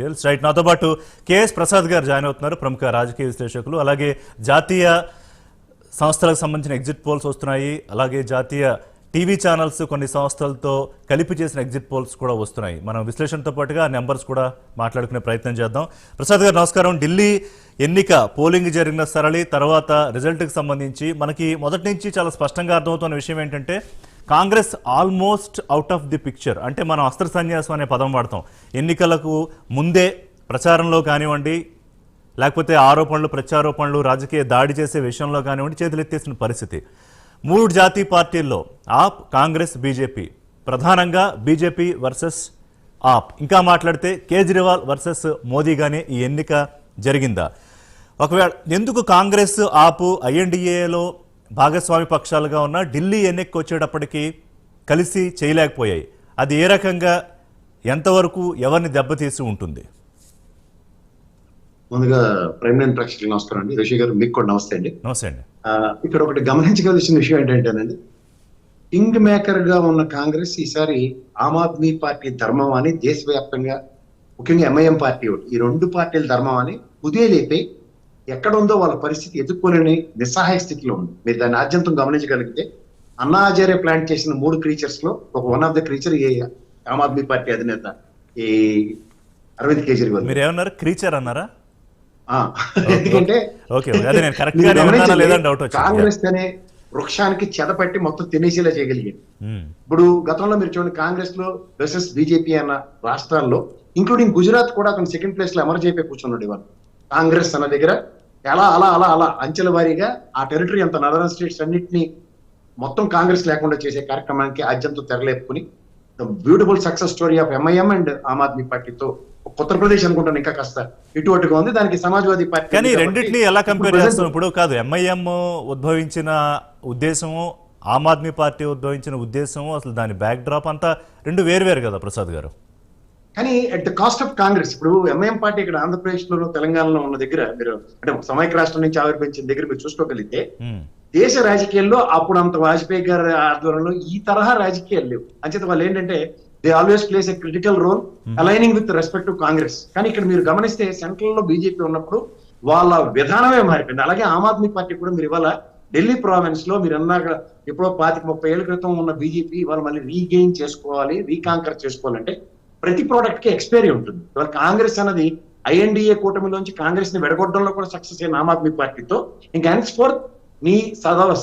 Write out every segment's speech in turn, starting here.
Right, నాతో పాటు KS Prasad గారు జాయిన్ అవుతున్నారు. ప్రముఖ రాజకీయ విశ్లేషకులు. అలాగే జాతీయ సంస్థలకు సంబంధించిన ఎగ్జిట్ పోల్స్ వస్తున్నాయి. అలాగే జాతీయ టీవీ ఛానల్స్ కొన్ని సంస్థలతో కలిపి చేసిన ఎగ్జిట్ పోల్స్ కూడా వస్తున్నాయి. మనం విశ్లేషణతో పాటుగా నెంబర్స్ కూడా మాట్లాడుకునే ప్రయత్నం చేద్దాం. ప్రసాద్ గారు నమస్కారం. ఢిల్లీ ఎన్నిక పోలింగ్ జరిగిన సరళి తర్వాత రిజల్ట్కి సంబంధించి మనకి మొదటి నుంచి చాలా స్పష్టంగా అర్థమవుతున్న విషయం ఏంటంటే Congress almost out of the picture. అంటే మనం అస్త్ర సన్యాసం అనే పదం వాడతాం. ఎన్నికలకు ముందే ప్రచారంలో కానివ్వండి, లేకపోతే ఆరోపణలు ప్రత్యారోపణలు రాజకీయ దాడి చేసే విషయంలో కానివ్వండి చేతులెత్తేసిన పరిస్థితి. 3 జాతీయ పార్టీల్లో ఆప్, కాంగ్రెస్, బీజేపీ, ప్రధానంగా బీజేపీ వర్సెస్ ఆప్, ఇంకా మాట్లాడితే కేజ్రీవాల్ వర్సెస్ మోదీగానే ఈ ఎన్నిక జరిగిందా? ఒకవేళ ఎందుకు కాంగ్రెస్, ఆప్ ఐఎన్డీఏలో భాగస్వామి పక్షాలుగా ఉన్న ఢిల్లీ ఎన్నికకు వచ్చేటప్పటికి కలిసి చేయలేకపోయాయి? అది ఏ రకంగా, ఎంతవరకు ఎవరిని దెబ్బతీసి ఉంటుంది? ముందుగా ప్రైమ్ లైన్ ప్రేక్షకులకు నమస్కారం అండి. రిషి గారు మీకు కూడా నమస్తే అండి. నమస్తే అండి. ఇక్కడ ఒకటి గమనించవలసిన విషయం ఏంటంటేనండి, కింగ్ మేకర్ గా ఉన్న కాంగ్రెస్ ఈసారి ఆమ్ ఆద్మీ పార్టీ ధర్మం అని దేశవ్యాప్తంగా, ముఖ్యంగా ఎంఐఎం పార్టీ ఈ 2 పార్టీల ధర్మం అని ఉదయలేపై ఎక్కడ ఉందో వాళ్ళ పరిస్థితి ఎదుర్కొనే నిస్సహాయ స్థితిలో ఉంది. మీరు దాన్ని ఆద్యంతం గమనించగలిగితే అన్నా హజారే ప్లాంట్ చేసిన 3 క్రీచర్స్ లో వన్ ఆఫ్ ద క్రీచర్ ఈ ఆమ్ ఆద్మీ పార్టీ అధినేత ఈ అరవింద్ కేజ్రీవాల్. మీరు ఏమన్నారు, క్రీచర్ అన్నారా? ఎందుకంటే కాంగ్రెస్ అనే వృక్షానికి చెదపట్టి మొత్తం తినేసేలా చేయగలిగాడు. ఇప్పుడు గతంలో మీరు చూడండి, కాంగ్రెస్ లో వర్సెస్ బీజేపీ అన్న రాష్ట్రాల్లో ఇంక్లూడింగ్ గుజరాత్ కూడా అతను సెకండ్ ప్లేస్ లో అమరు చేపే కూర్చున్నాడు. ఇవాళ కాంగ్రెస్ అన్న దగ్గర అలా అలా అలా అలా అంచెల వారీగా ఆ టెరిటరీ అంత నదరన్ స్టేట్స్ అన్నింటినీ మొత్తం కాంగ్రెస్ లేకుండా చేసే కార్యక్రమానికి ఆద్యంతో తెరలేపుకుని beautiful success story of MIM and Aam Aadmi పార్టీతో ఉత్తరప్రదేశ్ అనుకుంటాను ఇంకా కాస్త ఇటువటుగా ఉంది. దానికి సమాజ్వాదీ పార్టీ. కానీ రెండింటినీ ఎలా కంపేర్ చేస్తాం? ఇప్పుడు కాదు, ఎంఐఎం ఉద్భవించిన ఉద్దేశము, ఆమ్ ఆద్మీ పార్టీ ఉద్భవించిన ఉద్దేశము, అసలు దాని బ్యాక్ డ్రాప్ అంతా రెండు వేరు కదా ప్రసాద్ గారు. కానీ at the cost of Congress. ఇప్పుడు ఎంఐఎం పార్టీ ఇక్కడ ఆంధ్రప్రదేశ్ లోను తెలంగాణలో ఉన్న దగ్గర మీరు అంటే సమైక్య రాష్ట్రం నుంచి ఆవిర్భవించిన దగ్గర మీరు చూసుకోగలిగితే దేశ రాజకీయాల్లో అప్పుడు అంత వాజ్పేయి గారి ఆధ్వర్యంలో ఈ తరహా రాజకీయాలు లేవు. అంచేత వాళ్ళు ఏంటంటే they always plays a critical role aligning with respect to Congress. కానీ ఇక్కడ మీరు గమనిస్తే సెంట్రల్ లో బీజేపీ ఉన్నప్పుడు వాళ్ళ విధానమే మారిపోయింది. అలాగే ఆమ్ ఆద్మీ పార్టీ కూడా మీరు ఇవాళ ఢిల్లీ ప్రావిన్స్ లో మీరు అన్నాక ఎప్పుడో 25-30 ఏళ్ల క్రితం ఉన్న బీజేపీ వాళ్ళు మళ్ళీ రీగెయిన్ చేసుకోవాలి, రీకాంకర్ చేసుకోవాలంటే ప్రతి ప్రోడక్ట్ కి ఎక్స్పైరీ ఉంటుంది. ఇవాళ కాంగ్రెస్ అన్నది ఐఎన్డీఏ కూటమిలోంచి కాంగ్రెస్ ని విడగొట్టడంలో కూడా సక్సెస్ అయిన ఆమ్ ఆద్మీ పార్టీతో ఇంకా హెన్స్ఫోర్త్ నీ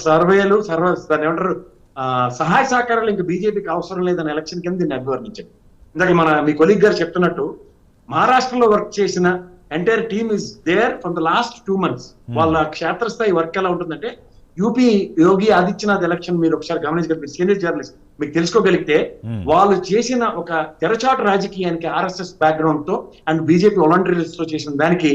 సర్వేలు దాన్ని ఏమంటారు సహాయ సహకారాలు ఇంకా బీజేపీకి అవసరం లేదని ఎలక్షన్ కింద దీన్ని అభివర్ణించారు. ఇందాక మీ కొలీగ్ గారు చెప్తున్నట్టు మహారాష్ట్రలో వర్క్ చేసిన entire team is there for the last 2 months. వాళ్ళ క్షేత్రస్థాయి వర్క్ ఎలా ఉంటుందంటే యూపీ యోగి ఆదిత్యనాథ్ ఎలక్షన్ మీరు ఒకసారి గమనించగలిగితే సీనియర్ జర్నలిస్ట్ మీకు తెలుసుకోగలిగితే వాళ్ళు చేసిన ఒక తెరచాటు రాజకీయానికి ఆర్ఎస్ఎస్ బ్యాక్గ్రౌండ్ తో అండ్ బీజేపీ వాలంటీర్స్ తో చేసిన దానికి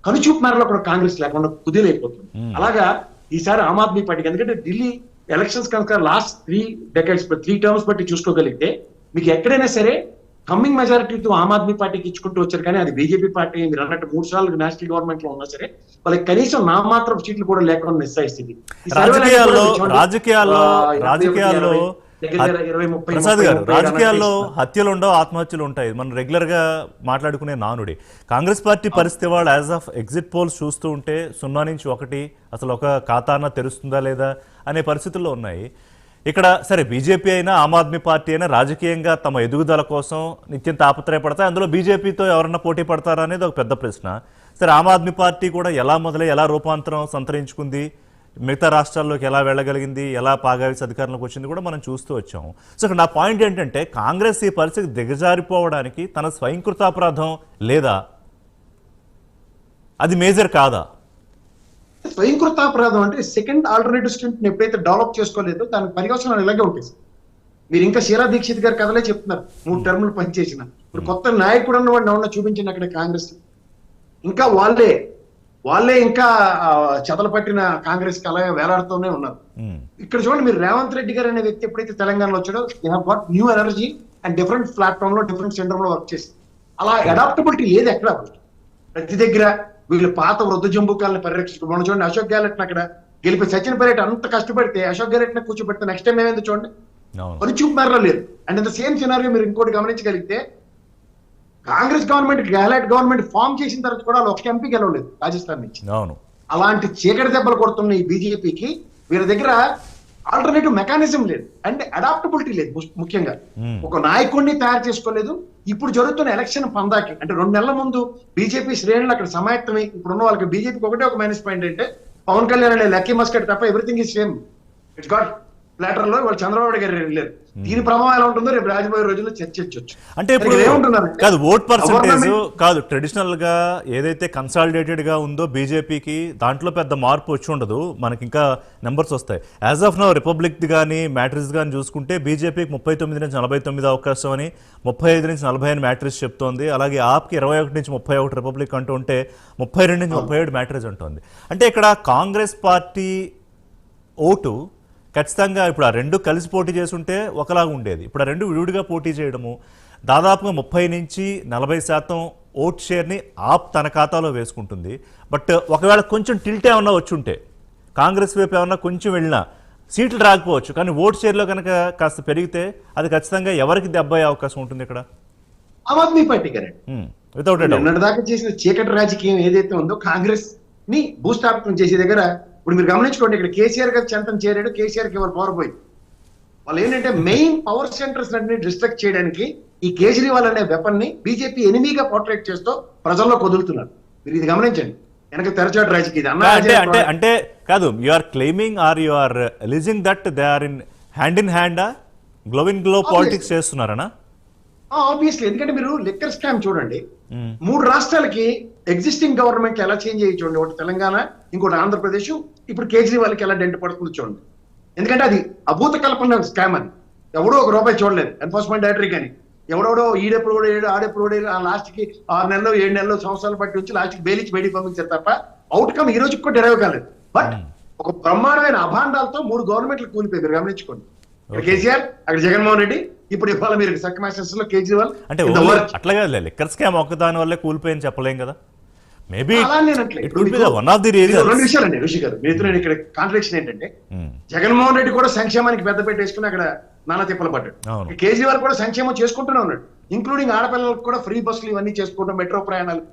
కనుచూపు మేరలో కూడా కాంగ్రెస్ లేకుండా కుదిరైపోతుంది. అలాగా ఈసారి ఆమ్ ఆద్మీ పార్టీకి, ఎందుకంటే ఢిల్లీ ఎలక్షన్స్ కనుక లాస్ట్ 3 decades 3 terms బట్టి చూసుకోగలిగితే మీకు ఎక్కడైనా సరే కమ్మింగ్ మెజారిటీతో ఆమ్ ఆద్మీ పార్టీకి ఇచ్చుకుంటూ వచ్చారు. కానీ అది బీజేపీ పార్టీ మీరు అన్నట్టు 3 సార్లు నేషనల్ గవర్నమెంట్ లో ఉన్నా సరే వాళ్ళకి కనీసం నామాత్రం సీట్లు కూడా లేకుండా నిస్సాయి స్థితి. ప్రసాద్ గారు, రాజకీయాల్లో హత్యలు ఉండవు, ఆత్మహత్యలు ఉంటాయి. మనం రెగ్యులర్ గా మాట్లాడుకునే నానుడి. కాంగ్రెస్ పార్టీ పరిస్థితి వాళ్ళు యాజ్ ఆఫ్ ఎగ్జిట్ పోల్స్ చూస్తూ ఉంటే 0 నుంచి 1 అసలు ఒక ఖాతాన తెరుస్తుందా లేదా అనే పరిస్థితుల్లో ఉన్నాయి. ఇక్కడ సరే బీజేపీ అయినా ఆమ్ ఆద్మీ పార్టీ అయినా రాజకీయంగా తమ ఎదుగుదల కోసం నిత్యం తాపత్రయపడతాయి. అందులో బీజేపీతో ఎవరన్నా పోటీ పడతారా అనేది ఒక పెద్ద ప్రశ్న. సరే, ఆమ్ ఆద్మీ పార్టీ కూడా ఎలా మొదలై ఎలా రూపాంతరం సంతరించుకుంది, మిగతా రాష్ట్రాల్లోకి ఎలా వెళ్ళగలిగింది, ఎలా పాగావిసి అధికారంలోకి వచ్చింది కూడా మనం చూస్తూ వచ్చాము. సో ఇక్కడ నా పాయింట్ ఏంటంటే కాంగ్రెస్ ఈ పరిస్థితి దిగజారిపోవడానికి తన స్వయంకృతాపరాధం లేదా, అది మేజర్ కాదా? స్వయంకృతాపరాధం అంటే సెకండ్ ఆల్టర్నేటివ్ స్టేట్ ఎప్పుడైతే డెవలప్ చేసుకోలేదో దానికి పర్యవసనాలు ఇలాగే ఉంటాయి. మీరు ఇంకా షీలా దీక్షిత్ గారి కథలే చెప్తున్నారు. 3 terms పనిచేసిన ఇప్పుడు కొత్త నాయకుడు అన్నవాడిని చూపించింది అక్కడ కాంగ్రెస్. ఇంకా వాళ్ళే ఇంకా చెదలు పట్టిన కాంగ్రెస్ కి అలాగే వేలాడుతూనే ఉన్నారు. ఇక్కడ చూడండి, మీరు రేవంత్ రెడ్డి గారు అనే వ్యక్తి ఎప్పుడైతే తెలంగాణలో వచ్చాడో new energy and different platform లో డిఫరెంట్ సెంటర్ లో వర్క్ చేసి అలా అడాప్టబిలిటీ లేదు ఎక్కడ. ప్రతి దగ్గర వీళ్ళు పాత వృద్ధ జంబుకాలను పరిరక్షించుకో. మనం చూడండి, అశోక్ గెహ్లోట్ అక్కడ గెలిపి సచిన్ పైలట్ అంత కష్టపడితే అశోక్ గెహ్లోట్ కూర్చోబెడితే నెక్స్ట్ టైం ఏమైంది చూడండి, పని చూపు మేరలో లేదు. అండ్ ద సేమ్ సినారియో మీరు ఇంకోటి గమనించగలిగితే Congress government Gehlot government form చేసిన తర్వాత కూడా వాళ్ళు ఒక ఎంపీ గెలవలేదు రాజస్థాన్ నుంచి. అవును. అలాంటి చీకటి దెబ్బలు కొడుతున్న ఈ బీజేపీకి వీరి దగ్గర ఆల్టర్నేటివ్ మెకానిజం లేదు అండ్ అడాప్టబిలిటీ లేదు. ముఖ్యంగా ఒక నాయకుడిని తయారు చేసుకోలేదు. ఇప్పుడు జరుగుతున్న ఎలక్షన్ పందాకి అంటే 2 నెలల ముందు బీజేపీ శ్రేణులు అక్కడ సమాయత్తమై ఇప్పుడున్న వాళ్ళకి బీజేపీకి ఒకటే ఒక మైనస్ పాయింట్ అంటే పవన్ కళ్యాణ్ అనే లక్కీ మస్కట్ తప్ప everything is same. It's got platter లో వాళ్ళు చంద్రబాబు గారు వెళ్ళారు. దీని ప్రభావం ఎలా ఉంటుందో రేపు రాజబోయే రోజుల్లో చర్చించవచ్చు. అంటే ఇప్పుడు ఏమంటున్నారు కాదు ఓట్ పర్సంటేజ్ కాదు ట్రెడిషనల్ గా ఏదైతే కన్సాలిడేటెడ్ గా ఉందో బీజేపీకి దాంట్లో పెద్ద మార్పు వచ్చి ఉండదు. మనకి ఇంకా నెంబర్స్ వస్తాయి. యాజ్ ఆఫ్ నౌ రిపబ్లిక్ కానీ మ్యాట్రిక్స్ కానీ చూసుకుంటే బీజేపీకి 39 నుంచి 49 అవకాశం అని, 35 నుంచి 40 అని మ్యాట్రిక్స్ చెప్తోంది. అలాగే ఆప్కి 21 నుంచి 31 రిపబ్లిక్ అంటూ ఉంటే 32 నుంచి 37 మ్యాట్రిక్స్ అంటోంది. అంటే ఇక్కడ కాంగ్రెస్ పార్టీ ఓటు ఖచ్చితంగా ఇప్పుడు ఆ రెండు కలిసి పోటీ చేసుంటే ఒకలాగా ఉండేది. ఇప్పుడు ఆ రెండు విడివిడిగా పోటీ చేయడము దాదాపుగా 30 నుంచి 40% ఓట్ షేర్ని ఆప్ తన ఖాతాలో వేసుకుంటుంది. బట్ ఒకవేళ కొంచెం టిల్ట్ ఏమన్నా వచ్చుంటే కాంగ్రెస్ వైపు ఏమన్నా కొంచెం వెళ్ళినా సీట్లు రాకపోవచ్చు, కానీ ఓట్ షేర్లో కనుక కాస్త పెరిగితే అది ఖచ్చితంగా ఎవరికి దెబ్బ అయ్యే అవకాశం ఉంటుంది ఇక్కడ? ఆమ్ ఆద్మీ పార్టీ గారు వితౌట్ దాకా చేసిన చీకటి రాజకీయం ఏదైతే ఉందో కాంగ్రెస్ ని భూస్థాపితం చేసే దగ్గర ఇప్పుడు మీరు గమనించుకోండి, ఇక్కడ కేసీఆర్ గారు చెంతం చేరాడు, కేసీఆర్ కి ఎవరు పవర్ పోయింది. వాళ్ళు ఏంటంటే మెయిన్ పవర్ సెంటర్స్ అన్ని డిస్ట్రక్ట్ చేయడానికి ఈ కేజ్రీవాల్ అనే వెపన్ ని బీజేపీ ఎనిమీగా పోర్ట్రేట్ చేస్తూ ప్రజల్లో కొదులుతున్నారు. మీరు ఇది గమనించండి. వెనక తెరచాటు రాజకీయం అంటే అంటే కాదు, you are claiming or you are alleging that they are in hand glove in glove politics చేస్తున్నారనా? ఆబ్వియస్లీ. ఎందుకంటే మీరు లిక్కర్ స్కామ్ చూడండి, 3 రాష్ట్రాలకి ఎగ్జిస్టింగ్ గవర్నమెంట్ ఎలా చేంజ్ అయ్యి చూడండి. ఒకటి తెలంగాణ, ఇంకోటి ఆంధ్రప్రదేశ్, ఇప్పుడు కేజ్రీవాల్కి ఎలా డెంట్ పడుతుందో చూడండి. ఎందుకంటే అది అభూత కల్పన స్కామ్ అని ఎవడో ₹1 చూడలేదు ఎన్ఫోర్స్మెంట్ డైరెక్టరీ కానీ. ఎవడెవడో ఈడెప్పుడు కూడా ఆడెప్పుడు కూడా లాస్ట్ కి 6 నెలలు 7 నెలలు సంవత్సరాలు బట్టి వచ్చి లాస్ట్ కి బెయిలిచ్చి బయటికి పంపించారు తప్ప అవుట్కమ్ ఈ రోజుకి కూడా డెరైవ్ కాలేదు. బట్ ఒక బ్రహ్మాండమైన అభాండాలతో 3 గవర్నమెంట్లు కూలిపోయి మీరు గమనించుకోండి. కేసీఆర్, అక్కడ జగన్మోహన్ రెడ్డి, ఇప్పుడు ఇవాళ మీరు సక్మాస్టర్స్ లో కేజ్రీవాల్. అంటే అట్లాగే లిక్కర్ స్కామ్ ఒక్క దాని వల్లే కూలిపోయింది చెప్పలేం కదా. Maybe one of the reasons. 2 విషయాలండి ఋషి గారు, మీతో నేను ఇక్కడ కాంట్రడిక్షన్ ఏంటంటే జగన్మోహన్ రెడ్డి కూడా సంక్షేమానికి పెద్ద పెట్టేసుకుని అక్కడ నానా తిప్పలు పడ్డాడు. కేజ్రీవాల్ కూడా సంక్షేమం చేసుకుంటూనే ఉన్నాడు, ఇంక్లూడింగ్ ఆడపిల్లలకు కూడా ఫ్రీ బస్సులు ఇవన్నీ చేసుకోవడం, మెట్రో ప్రయాణాలు.